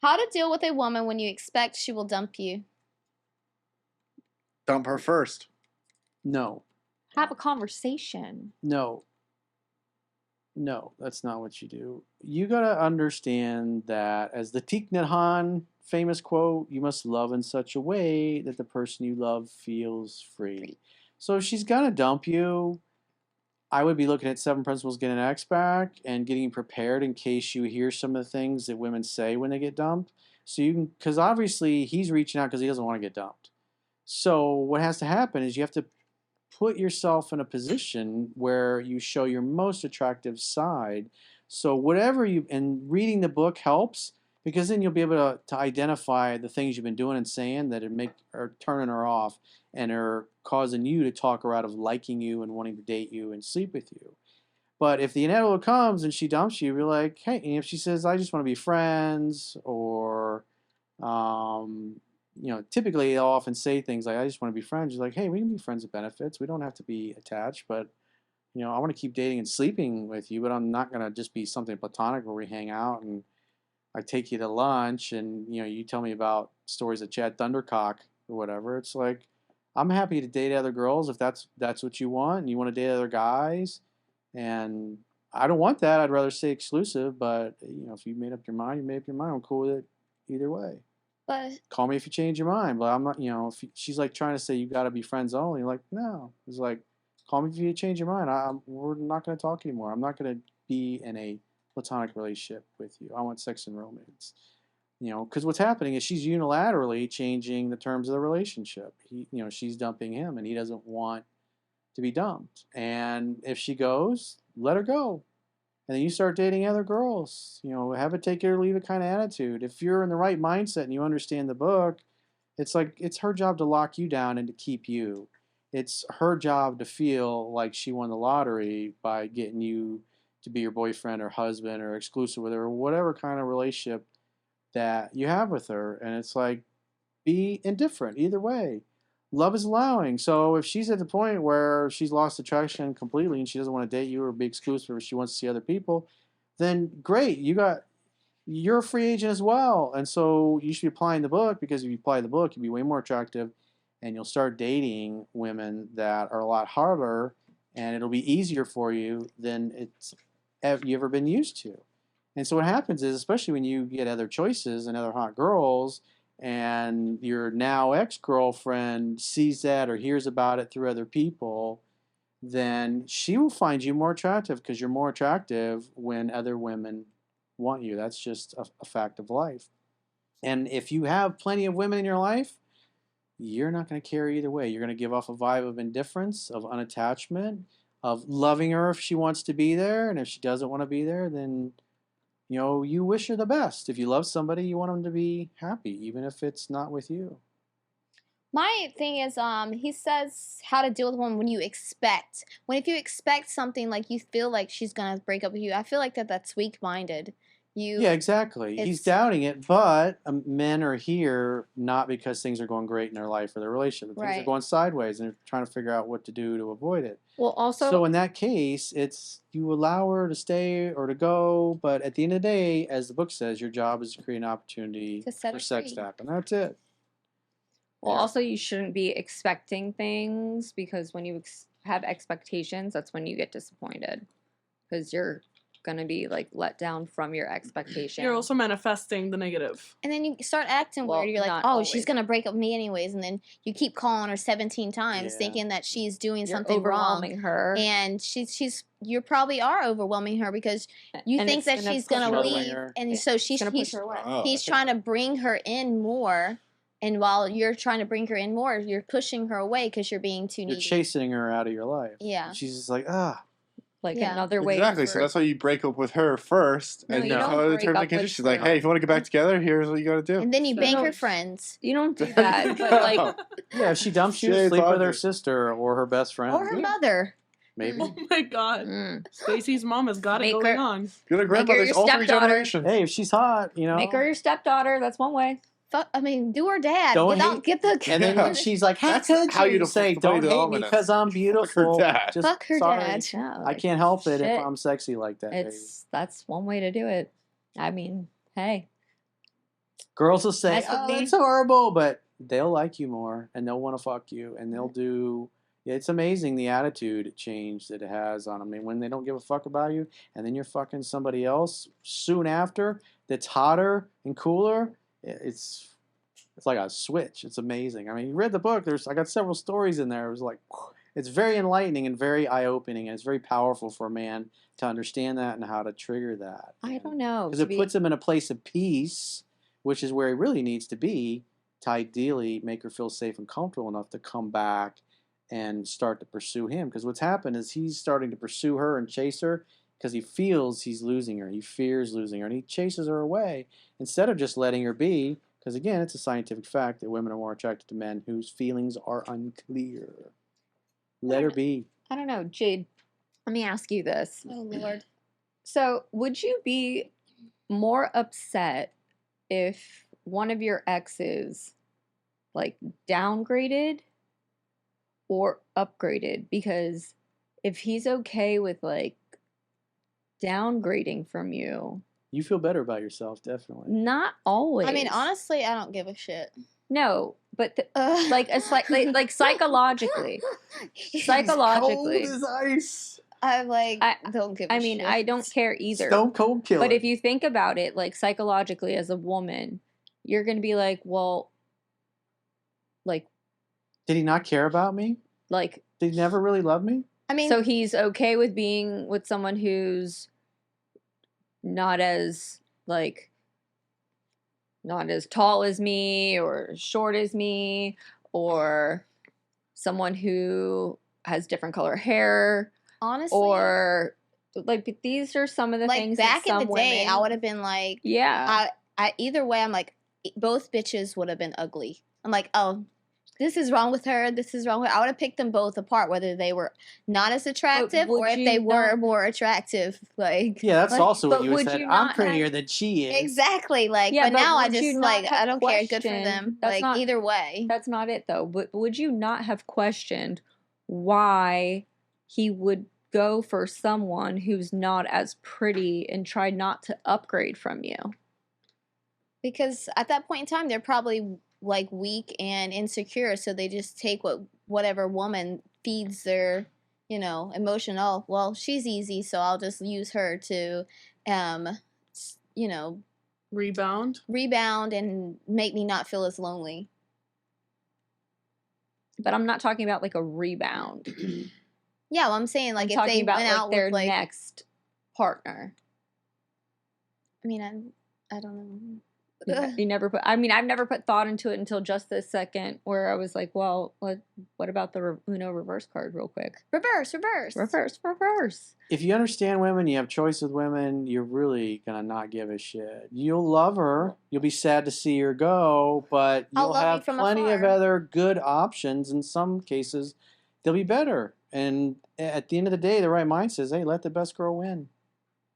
How to deal with a woman when you expect she will dump you. Dump her first. No. Have a conversation. No. No, that's not what you do. You gotta understand that, as the Thich Nhat Hanh famous quote, you must love in such a way that the person you love feels free. So if she's gonna dump you, I would be looking at Seven Principles Get an X back and getting prepared in case you hear some of the things that women say when they get dumped. So you can, because obviously he's reaching out because he doesn't want to get dumped. So what has to happen is you have to put yourself in a position where you show your most attractive side. So whatever you, and reading the book helps because then you'll be able to identify the things you've been doing and saying that are turning her off and are causing you to talk her out of liking you and wanting to date you and sleep with you. But if the inevitable comes and she dumps you, you're like, hey, and if she says, I just want to be friends, or typically they'll often say things like, I just want to be friends. You're like, hey, we can be friends with benefits. We don't have to be attached, but I want to keep dating and sleeping with you, but I'm not going to just be something platonic where we hang out and I take you to lunch and, you tell me about stories of Chad Thundercock or whatever. It's like, I'm happy to date other girls if that's what you want and you want to date other guys. And I don't want that. I'd rather stay exclusive, but if you made up your mind, you made up your mind. I'm cool with it either way. But call me if you change your mind. But I'm not, if she's like trying to say you got to be friends only, like, no. It's like, call me if you change your mind. We're not going to talk anymore. I'm not going to be in a platonic relationship with you. I want sex and romance. Because what's happening is she's unilaterally changing the terms of the relationship. She's dumping him, and he doesn't want to be dumped. And if she goes, let her go. And then you start dating other girls. Have a take it or leave it kind of attitude. If you're in the right mindset and you understand the book, it's like it's her job to lock you down and to keep you. It's her job to feel like she won the lottery by getting you to be your boyfriend or husband or exclusive with her or whatever kind of relationship that you have with her. And it's like, be indifferent either way. Love is allowing. So if she's at the point where she's lost attraction completely and she doesn't want to date you or be exclusive or she wants to see other people, then great. You're a free agent as well. And so you should be applying the book, because if you apply the book, you'll be way more attractive and you'll start dating women that are a lot harder and it'll be easier for you than you ever been used to. And so what happens is, especially when you get other choices and other hot girls, and your now ex-girlfriend sees that or hears about it through other people, then she will find you more attractive because you're more attractive when other women want you. That's just a fact of life. And if you have plenty of women in your life, you're not going to care either way. You're going to give off a vibe of indifference, of unattachment, of loving her if she wants to be there. And if she doesn't want to be there, then you wish her the best. If you love somebody, you want them to be happy, even if it's not with you. my thing is, he says how to deal with one when you expect. If you expect something, like you feel like she's gonna break up with you, I feel like that's weak-minded. Yeah, exactly. He's doubting it, but men are here not because things are going great in their life or their relationship. Things are going sideways, and they're trying to figure out what to do to avoid it. Well, also, so in that case, it's you allow her to stay or to go, but at the end of the day, as the book says, your job is to create an opportunity for sex to happen. That's it. Well, also, you shouldn't be expecting things, because when you have expectations, that's when you get disappointed, because you're going to be like let down from your expectation. You're also manifesting the negative. And then you start acting weird. You're like, oh, she's going to break up with me anyways. And then you keep calling her 17 times thinking that she's doing something wrong. Overwhelming her. And you probably are overwhelming her because you think that she's going to leave. And so he's trying to bring her in more. And while you're trying to bring her in more, you're pushing her away because you're being too needy. You're chasing her out of your life. Yeah. And she's just like, another way. Exactly. So that's why you break up with her first, and you tell her the terms and conditions. She's like, "Hey, if you want to get back together, here's what you got to do." And then you bank her friends. You don't do that, but like, yeah, if she dumps you, sleep with her sister or her best friend or her mother. Maybe. Oh my God, Stacy's mom has got it going on. You're the grandmother's all three generations. Hey, if she's hot, make her your stepdaughter. That's one way. Do her dad. Get the. And then when she's like, "How you say? Don't hate me because I'm beautiful." Fuck her dad. Yeah, I can't help it if I'm sexy like that. That's one way to do it. I mean, hey, Girls will say, Mess with "Oh, me." that's horrible," but they'll like you more, and they'll want to fuck you, and they'll do. Yeah, it's amazing the attitude change that it has on them. I mean, when they don't give a fuck about you, and then you're fucking somebody else soon after that's hotter and cooler. It's like a switch. It's amazing. I mean, you read the book. I got several stories in there. It was like, it's very enlightening and very eye-opening, and it's very powerful for a man to understand that and how to trigger that. I don't know. Because it puts him in a place of peace, which is where he really needs to be, to ideally make her feel safe and comfortable enough to come back and start to pursue him. Because what's happened is he's starting to pursue her and chase her because he feels he's losing her. He fears losing her, and he chases her away instead of just letting her be. Because again, it's a scientific fact that women are more attracted to men whose feelings are unclear. Let her be. I don't know, Jade. Let me ask you this. Oh Lord. So, would you be more upset if one of your exes like downgraded or upgraded? Because if he's okay with like downgrading from you, you feel better about yourself, definitely. Not always. I mean, honestly, I don't give a shit. No, but like like psychologically, psychologically, cold as ice. I don't give a shit. I mean, I don't care either. Stone cold killer. But if you think about it, like psychologically as a woman, you're gonna be like, well, like, did he not care about me? Like, did he never really love me? I mean, so he's okay with being with someone who's not as like not as tall as me or short as me, or someone who has different color hair. Honestly, or like these are some of the like things back that some in the day, women, I would have been like, yeah. I either way, I'm like, both bitches would have been ugly. I'm like, oh, this is wrong with her. This is wrong with her. I would have picked them both apart, whether they were not as attractive or if they were more attractive. Like, yeah, that's like, also what you said. I'm prettier than she is. Exactly. Like, yeah, but now I just like I don't care. Good for them. That's like not, either way. That's not it though. But would you not have questioned why he would go for someone who's not as pretty and try not to upgrade from you? Because at that point in time, they're probably like weak and insecure, so they just take whatever woman feeds their, emotional. Well, she's easy, so I'll just use her to, rebound and make me not feel as lonely. But I'm not talking about like a rebound. Yeah, well, I'm saying like I'm if they about, went like, out their with like next partner. I mean, I don't know. You never put. I mean, I've never put thought into it until just this second, where I was like, "Well, what about the Uno reverse card, real quick? Reverse. If you understand women, you have choice with women. You're really gonna not give a shit. You'll love her. You'll be sad to see her go, but you'll have plenty of other good options. In some cases, they'll be better. And at the end of the day, the right mind says, "Hey, let the best girl win."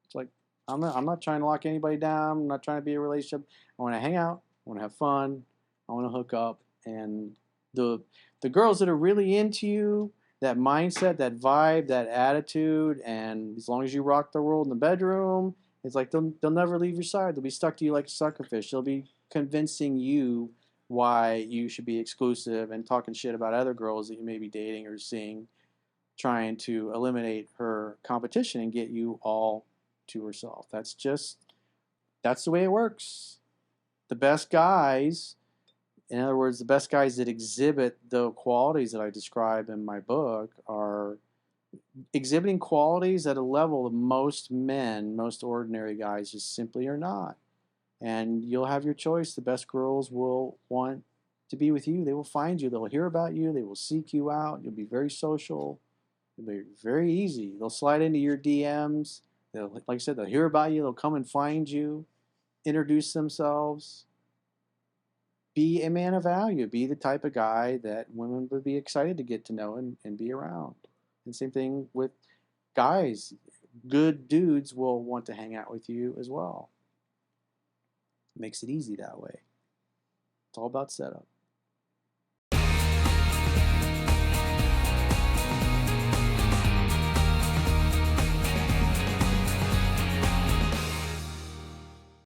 It's like I'm not trying to lock anybody down. I'm not trying to be a relationship. I want to hang out. I want to have fun. I want to hook up. And the girls that are really into you, that mindset, that vibe, that attitude, and as long as you rock the world in the bedroom, it's like they'll never leave your side. They'll be stuck to you like a suckerfish. They'll be convincing you why you should be exclusive and talking shit about other girls that you may be dating or seeing, trying to eliminate her competition and get you all to herself. That's the way it works. The best guys, in other words, the best guys that exhibit the qualities that I describe in my book are exhibiting qualities at a level that most men, most ordinary guys just simply are not. And you'll have your choice. The best girls will want to be with you. They will find you. They'll hear about you. They will seek you out. You'll be very social. It'll be very easy. They'll slide into your DMs. Like I said, they'll hear about you. They'll come and find you, introduce themselves. Be a man of value. Be the type of guy that women would be excited to get to know and be around. And same thing with guys. Good dudes will want to hang out with you as well. Makes it easy that way. It's all about setup.